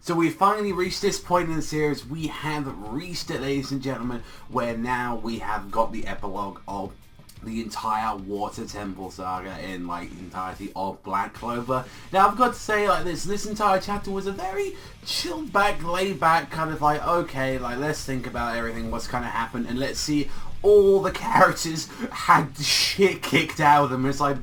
So we finally reached this point in the series. We have reached it, ladies and gentlemen, where now we have got the epilogue of the entire Water Temple saga in like entirety of Black Clover. Now I've got to say, like, this entire chapter was a very chilled back, laid back kind of like, okay, like let's think about everything, what's kind of happened, and let's see all the characters had the shit kicked out of them. It's like,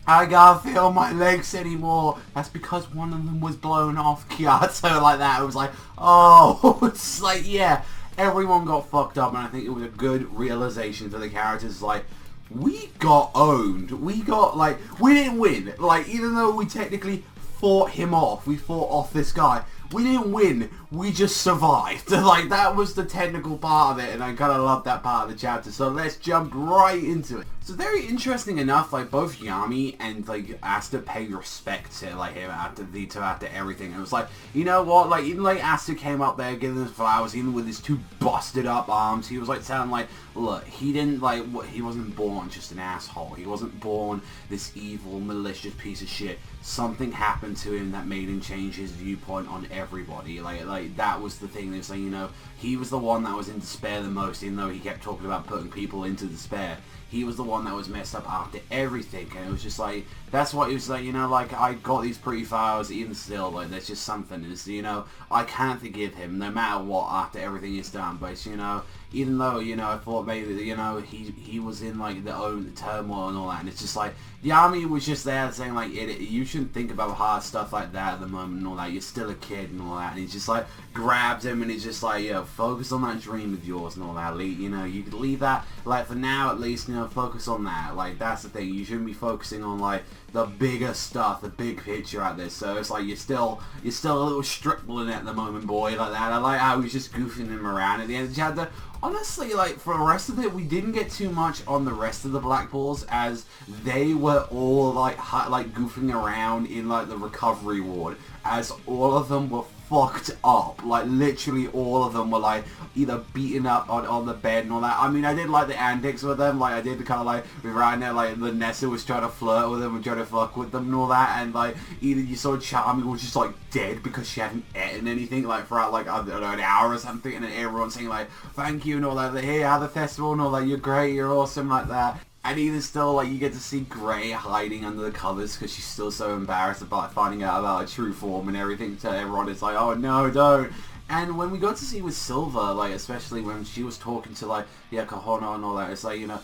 I can't feel my legs anymore. That's because one of them was blown off. Kyoto like that. It was like, oh, it's like, yeah, everyone got fucked up, and I think it was a good realization for the characters. Like, we got owned. We got, like, we didn't win. Like, even though we technically fought him off, we fought off this guy, we didn't win, we just survived. Like, that was the technical part of it, and I kind of love that part of the chapter. So let's jump right into it. So very interesting enough, like, both Yami and, like, Asta pay respect to, like, him after everything. It was like, you know what, like, even, like, Asta came up there giving him flowers, even with his two busted up arms, he was, like, telling, like, look, he didn't, like, he wasn't born just an asshole. He wasn't born this evil, malicious piece of shit. Something happened to him that made him change his viewpoint on everybody. Like that was the thing. They were saying, you know, he was the one that was in despair the most, even though he kept talking about putting people into despair. He was the one that was messed up after everything, and it was just like, that's what he was like, you know, like, I got these pretty flowers, even still, like, there's just something, is, you know, I can't forgive him, no matter what, after everything is done, but it's, you know, even though, you know, I thought maybe, you know, he was in, like, the turmoil and all that, and it's just like, Yami was just there saying, like, you shouldn't think about hard stuff like that at the moment and all that, you're still a kid and all that, and he just, like, grabs him and he's just like, yo, focus on that dream of yours and all that, you know, you could leave that, like, for now at least, you know, focus on that, like, that's the thing, you shouldn't be focusing on, like, the bigger stuff, the big picture out there. So it's like you're still a little strippling at the moment, boy, like that. I like how he's just goofing him around at the end of the chapter. Honestly, like, for the rest of it, we didn't get too much on the rest of the Black Balls, as they were all like goofing around in like the recovery ward, as all of them were fucked up. Like, literally all of them were like either beaten up on the bed and all that. I mean, I did like the antics with them, like I did kind of like around there, like Vanessa was trying to flirt with them and trying to fuck with them and all that, and like either you saw Charmy was just like dead because she hadn't eaten anything like for like, I don't know, an hour or something, and then everyone saying like thank you and all that, like, hey, have the festival and all that, you're great, you're awesome, like that. And even still, like, you get to see Gray hiding under the covers because she's still so embarrassed about finding out about her true form and everything. To everyone, it's like, oh no, don't. And when we got to see with Silver, like, especially when she was talking to, like, yeah, Kahono and all that, it's like, you know,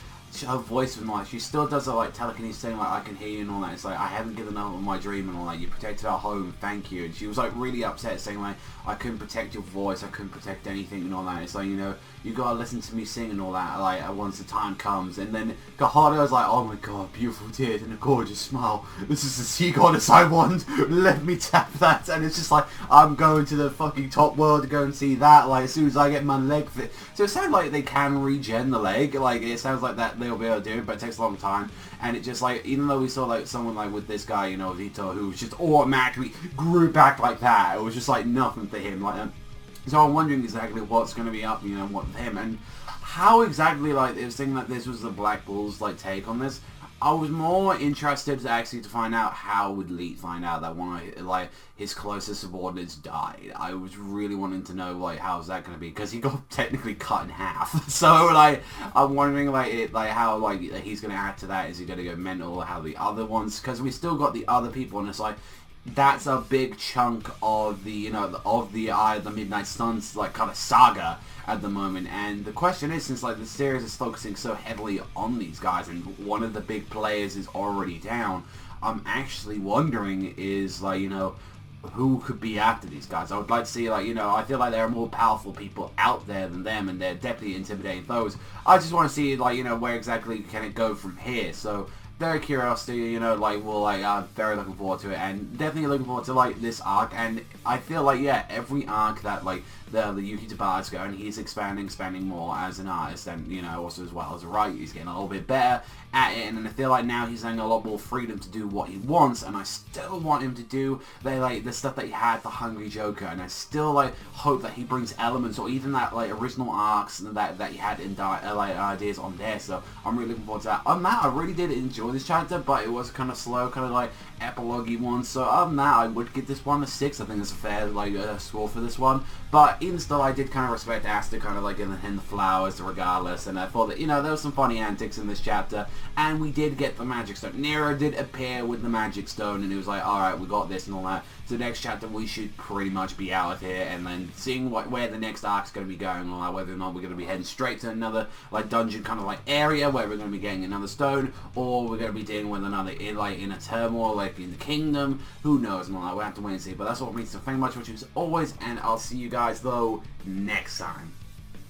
her voice was like, she still does a, like, telekinesis thing, like, I can hear you and all that. It's like, I haven't given up on my dream and all that. You protected our home, thank you. And she was, like, really upset, saying, like, I couldn't protect your voice, I couldn't protect anything and all that. It's like, you know, you gotta listen to me sing and all that, like, once the time comes. And then Kahono was like, oh my god, beautiful tears and a gorgeous smile. This is the sea goddess I want. Let me tap that. And it's just like, I'm going to the fucking top world to go and see that, like, as soon as I get my leg fit. So it sounds like they can regen the leg. Like, it sounds like that they'll be able to do it, but it takes a long time. And it just, like, even though we saw, like, someone, like, with this guy, you know, Vito, who was just automatically grew back like that, it was just, like, nothing for him, like, so I'm wondering exactly what's going to be up, you know, what with him, and how exactly, like, it was thinking that this was the Black Bull's, like, take on this. I was more interested actually to find out how would Leet find out that one of, like, his closest subordinates died. I was really wanting to know, like, how's that going to be, because he got technically cut in half. So, like, I'm wondering, like, how, like, he's going to add to that. Is he going to go mental, how the other ones, because we still got the other people, and it's like, that's a big chunk of the, you know, of the Eye of the Midnight Sun's, like, kind of saga at the moment. And the question is, since, like, the series is focusing so heavily on these guys and one of the big players is already down, I'm actually wondering is, like, you know, who could be after these guys. I would like to see, like, you know, I feel like there are more powerful people out there than them, and they're definitely intimidating foes. I just want to see, like, you know, where exactly can it go from here. So very curious, you know, like, well, like, I'm very looking forward to it, and definitely looking forward to, like, this arc. And I feel like, yeah, every arc that, like, the Yuki Tabara's going, he's expanding more as an artist, and, you know, also as well as a writer, he's getting a little bit better at it, and I feel like now he's having a lot more freedom to do what he wants, and I still want him to do, the stuff that he had for Hungry Joker, and I still, like, hope that he brings elements, or even that, like, original arcs that he had in, like, ideas on there, so I'm really looking forward to that. On that, I really did enjoy enjoy this chapter, but it was kind of slow, kind of like epilogue-y one. So other than that, I would give this one a 6. I think it's a fair like score for this one. But even still, I did kind of respect Asta, kind of like in the flowers, regardless. And I thought that, you know, there was some funny antics in this chapter, and we did get the magic stone. Nero did appear with the magic stone, and it was like, all right, we got this and all that. So next chapter, we should pretty much be out of here, and then seeing where the next arc's going to be going, or whether or not we're going to be heading straight to another like dungeon kind of like area where we're going to be getting another stone, or we're going to be dealing with another in a turmoil like in the kingdom. Who knows? And all that. We'll have to wait and see. But that's all it means. So thank you much for watching as always, and I'll see you guys though next time.